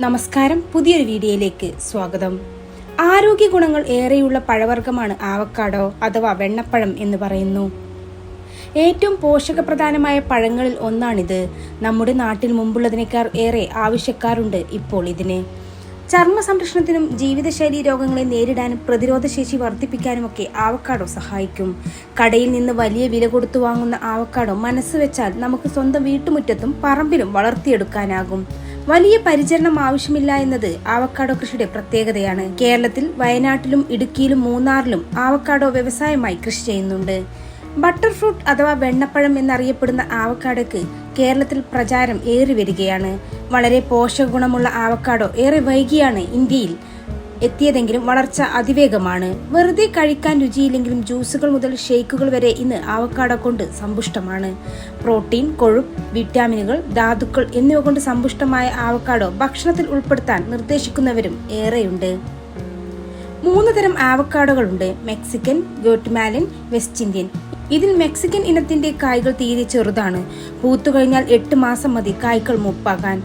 നമസ്കാരം, പുതിയൊരു വീഡിയോയിലേക്ക് സ്വാഗതം. ആരോഗ്യ ഗുണങ്ങൾ ഏറെയുള്ള പഴവർഗ്ഗമാണ് ആവക്കാഡോ അഥവാ വെണ്ണപ്പഴം എന്ന് പറയുന്നു. ഏറ്റവും പോഷകപ്രധാനമായ പഴങ്ങളിൽ ഒന്നാണിത്. നമ്മുടെ നാട്ടിൽ മുമ്പുള്ളതിനേക്കാൾ ഏറെ ആവശ്യക്കാരുണ്ട് ഇപ്പോൾ ഇതിന്. ചർമ്മ സംരക്ഷണത്തിനും ജീവിതശൈലി രോഗങ്ങളെ നേരിടാനും പ്രതിരോധശേഷി വർദ്ധിപ്പിക്കാനുമൊക്കെ ആവക്കാഡോ സഹായിക്കും. കടയിൽ നിന്ന് വലിയ വില കൊടുത്തു വാങ്ങുന്ന ആവക്കാഡോ മനസ്സ് വെച്ചാൽ നമുക്ക് സ്വന്തം വീട്ടുമുറ്റത്തും പറമ്പിലും വളർത്തിയെടുക്കാനാകും. വലിയ പരിചരണം ആവശ്യമില്ല എന്നത് ആവക്കാഡോ കൃഷിയുടെ പ്രത്യേകതയാണ്. കേരളത്തിൽ വയനാട്ടിലും ഇടുക്കിയിലും മൂന്നാറിലും ആവക്കാഡോ വ്യവസായമായി കൃഷി ചെയ്യുന്നുണ്ട്. ബട്ടർ ഫ്രൂട്ട് അഥവാ വെണ്ണപ്പഴം എന്നറിയപ്പെടുന്ന ആവക്കാഡോയ്ക്ക് കേരളത്തിൽ പ്രചാരം ഏറി വരികയാണ്. വളരെ പോഷക ഗുണമുള്ള ആവക്കാഡോ ഏറെ വൈകിയാണ് ഇന്ത്യയിൽ എത്തിയതെങ്കിലും വളർച്ച അതിവേഗമാണ്. വെറുതെ കഴിക്കാൻ രുചിയില്ലെങ്കിലും ജ്യൂസുകൾ മുതൽ ഷേക്കുകൾ വരെ ഇന്ന് ആവക്കാഡോ കൊണ്ട് സമ്പുഷ്ടമാണ്. പ്രോട്ടീൻ, കൊഴുപ്പ്, വിറ്റാമിനുകൾ, ധാതുക്കൾ എന്നിവ കൊണ്ട് സമ്പുഷ്ടമായ ആവക്കാഡോ ഭക്ഷണത്തിൽ ഉൾപ്പെടുത്താൻ നിർദ്ദേശിക്കുന്നവരും ഏറെയുണ്ട്. 3 തരം ആവക്കാഡോകളുണ്ട്: മെക്സിക്കൻ, ഗ്വാറ്റമാലൻ, വെസ്റ്റ് ഇന്ത്യൻ. ഇതിൽ മെക്സിക്കൻ ഇനത്തിന്റെ കായ്കൾ തീരെ ചെറുതാണ്. പൂത്തുകഴിഞ്ഞാൽ 8 മാസം മതി കായ്കൾ മൂപ്പാകാൻ.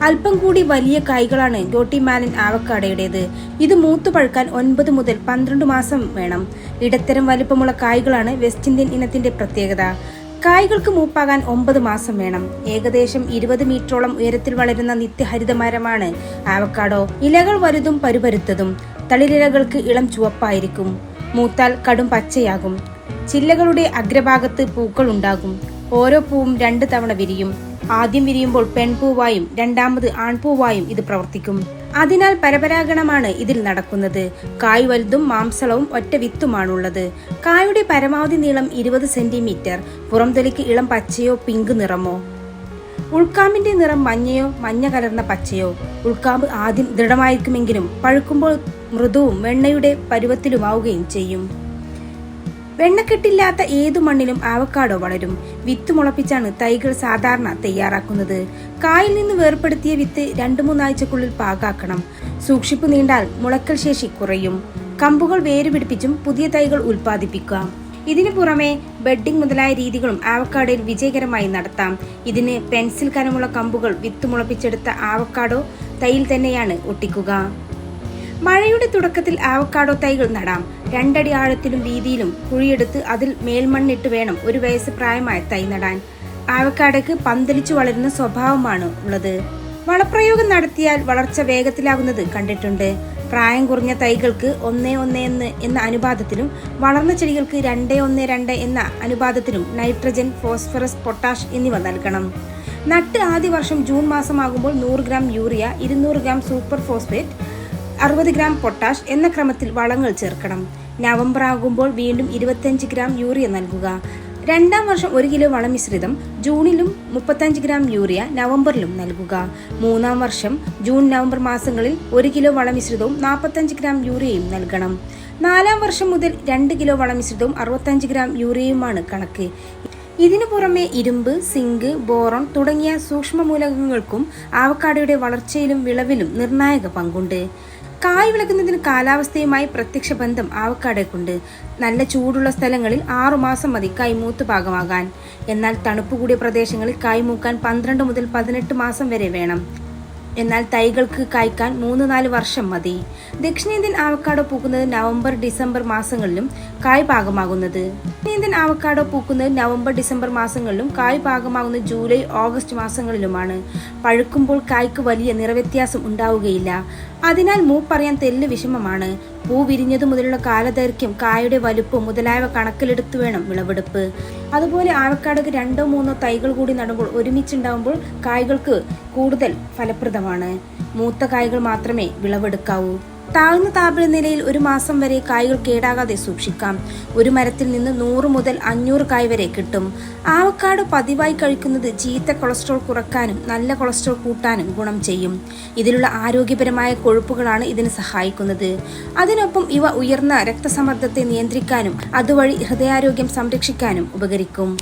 അല്പം കൂടി വലിയ കായ്കളാണ് ഗ്വാറ്റമാലൻ ആവക്കാഡോയുടേത്. ഇത് മൂത്തു പഴുക്കാൻ 9 മുതൽ 12 മാസം വേണം. ഇടത്തരം വലിപ്പമുള്ള കായ്കളാണ് വെസ്റ്റ് ഇന്ത്യൻ ഇനത്തിന്റെ പ്രത്യേകത. കായ്കൾക്ക് മൂപ്പാകാൻ 9 മാസം വേണം. ഏകദേശം 20 മീറ്ററോളം ഉയരത്തിൽ വളരുന്ന നിത്യഹരിത മരമാണ് ആവക്കാഡോ. ഇലകൾ വലുതും പരുപരുത്തതും. തളിരിലകൾക്ക് ഇളം ചുവപ്പായിരിക്കും. മൂത്താൽ കടും പച്ചയാകും. ചില്ലകളുടെ അഗ്രഭാഗത്ത് പൂക്കൾ ഉണ്ടാകും. ഓരോ പൂവും 2 തവണ വിരിയും. ആദ്യം വിരിയുമ്പോൾ പെൺപൂവായും രണ്ടാമത് ആൺപൂവായും ഇത് പ്രവർത്തിക്കും. അതിനാൽ പരപരാഗണമാണ് ഇതിൽ നടക്കുന്നത്. കായ് വലുതും മാംസളവും ഒറ്റ വിത്തുമാണുള്ളത്. കായുടെ പരമാവധി നീളം 20 സെന്റിമീറ്റർ. പുറംതൊലിക്ക് ഇളം പച്ചയോ പിങ്ക് നിറമോ. ഉൾക്കാമ്പിന്റെ നിറം മഞ്ഞയോ മഞ്ഞ കലർന്ന പച്ചയോ. ഉൾക്കാമ്പ് ആദ്യം ദൃഢമായിരിക്കുമെങ്കിലും പഴുക്കുമ്പോൾ മൃദുവും വെണ്ണയുടെ പരുവത്തിലുമാവുകയും ചെയ്യും. വെണ്ണക്കെട്ടില്ലാത്ത ഏതു മണ്ണിലും ആവക്കാഡോ വളരും. വിത്ത് മുളപ്പിച്ചാണ് തൈകൾ സാധാരണ തയ്യാറാക്കുന്നത്. കായിൽ നിന്ന് വേർപ്പെടുത്തിയ വിത്ത് 2-3 ആഴ്ചക്കുള്ളിൽ പാകാക്കണം. സൂക്ഷിപ്പ് നീണ്ടാൽ മുളക്കൽ ശേഷി കുറയും. കമ്പുകൾ വേരുപിടിപ്പിച്ചും പുതിയ തൈകൾ ഉൽപ്പാദിപ്പിക്കാം. ഇതിനു പുറമെ ബെഡിംഗ് മുതലായ രീതികളും ആവക്കാഡോയിൽ വിജയകരമായി നടത്താം. ഇതിന് പെൻസിൽ കനമുള്ള കമ്പുകൾ വിത്ത് മുളപ്പിച്ചെടുത്ത ആവക്കാഡോ തൈയിൽ തന്നെയാണ് ഒട്ടിക്കുക. മഴയുടെ തുടക്കത്തിൽ ആവക്കാഡോ തൈകൾ നടാം. 2 അടി ആഴത്തിലും വീതിയിലും കുഴിയെടുത്ത് അതിൽ മേൽമണ്ണിട്ട് വേണം 1 വയസ്സ് പ്രായമായ തൈ നടാൻ. ആവക്കാഡോയ്ക്ക് പന്തലിച്ചു വളരുന്ന സ്വഭാവമാണ് ഉള്ളത്. വളപ്രയോഗം നടത്തിയാൽ വളർച്ച വേഗത്തിലാകുന്നത് കണ്ടിട്ടുണ്ട്. പ്രായം കുറഞ്ഞ തൈകൾക്ക് 1:1 എന്ന അനുപാതത്തിലും വളർന്ന ചെടികൾക്ക് 2:1:2 എന്ന അനുപാതത്തിലും നൈട്രജൻ, ഫോസ്ഫറസ്, പൊട്ടാഷ് എന്നിവ നൽകണം. നട്ട് ആദ്യ വർഷം ജൂൺ മാസമാകുമ്പോൾ 100 gram urea, 200 gram super phosphate, 60 gram potash എന്ന ക്രമത്തിൽ വളങ്ങൾ ചേർക്കണം. നവംബർ ആകുമ്പോൾ വീണ്ടും 25 ഗ്രാം യൂറിയ നൽകുക. 2ാം വർഷം 1 കിലോ വളമിശ്രിതം ജൂണിലും 35 ഗ്രാം യൂറിയ നവംബറിലും നൽകുക. 3ാം വർഷം ജൂൺ നവംബർ മാസങ്ങളിൽ 1 കിലോ വളമിശ്രിതവും 45 ഗ്രാം യൂറിയയും നൽകണം. 4ാം വർഷം മുതൽ 2 കിലോ വളമിശ്രിതവും 65 ഗ്രാം യൂറിയയുമാണ് കണക്ക്. ഇതിനു പുറമെ ഇരുമ്പ്, സിങ്ക്, ബോറോൺ തുടങ്ങിയ സൂക്ഷ്മ മൂലകങ്ങൾക്കും ആവക്കാഡോയുടെ വളർച്ചയിലും വിളവിലും നിർണായക പങ്കുണ്ട്. കായ് വിളകുന്നതിന് കാലാവസ്ഥയുമായി പ്രത്യക്ഷ ബന്ധം ആവക്കാഡോയ്ക്കുണ്ട്. നല്ല ചൂടുള്ള സ്ഥലങ്ങളിൽ 6 മാസം മതി കായ് മൂത്ത് പാകമാകാൻ. എന്നാൽ തണുപ്പ് കൂടിയ പ്രദേശങ്ങളിൽ കായ് മൂക്കാൻ 12 മുതൽ 18 മാസം വരെ വേണം. എന്നാൽ തൈകൾക്ക് കായ്ക്കാൻ 3-4 വർഷം മതി. ദക്ഷിണേന്ത്യൻ ആവക്കാഡോ പൂക്കുന്നത് നവംബർ ഡിസംബർ മാസങ്ങളിലും കായ് പാകമാകുന്നത് ദക്ഷിണേന്ത്യൻ ആവക്കാഡോ പൂക്കുന്നത് നവംബർ ഡിസംബർ മാസങ്ങളിലും കായ് പാകമാകുന്നത് ജൂലൈ ഓഗസ്റ്റ് മാസങ്ങളിലുമാണ്. പഴുക്കുമ്പോൾ കായ്ക്ക് വലിയ നിറവ്യത്യാസം ഉണ്ടാവുകയില്ല. അതിനാൽ മൂപ്പറിയാൻ തെല്ല് വിഷമമാണ്. പൂ വിരിഞ്ഞതു മുതലുള്ള കാലദൈർഘ്യം, കായയുടെ വലുപ്പം മുതലായവ കണക്കിലെടുത്തു വേണം വിളവെടുപ്പ്. അതുപോലെ ആവക്കാഡോയ്ക്ക് 2-3 തൈകൾ കൂടി നടുമ്പോൾ ഒരുമിച്ചുണ്ടാവുമ്പോൾ കായ്കൾക്ക് കൂടുതൽ ഫലപ്രദമാണ്. മൂത്ത കായ്കൾ മാത്രമേ വിളവെടുക്കാവൂ. താഴ്ന്ന താപനിലയിൽ 1 മാസം വരെ കായ്കൾ കേടാകാതെ സൂക്ഷിക്കാം. ഒരു മരത്തിൽ നിന്ന് 100 മുതൽ 500 കായ് വരെ കിട്ടും. ആവക്കാഡോ പതിവായി കഴിക്കുന്നത് ചീത്ത കൊളസ്ട്രോൾ കുറയ്ക്കാനും നല്ല കൊളസ്ട്രോൾ കൂട്ടാനും ഗുണം ചെയ്യും. ഇതിലുള്ള ആരോഗ്യപരമായ കൊഴുപ്പുകളാണ് ഇതിന് സഹായിക്കുന്നത്. അതിനൊപ്പം ഇവ ഉയർന്ന രക്തസമ്മർദ്ദത്തെ നിയന്ത്രിക്കാനും അതുവഴി ഹൃദയാരോഗ്യം സംരക്ഷിക്കാനും ഉപകരിക്കും.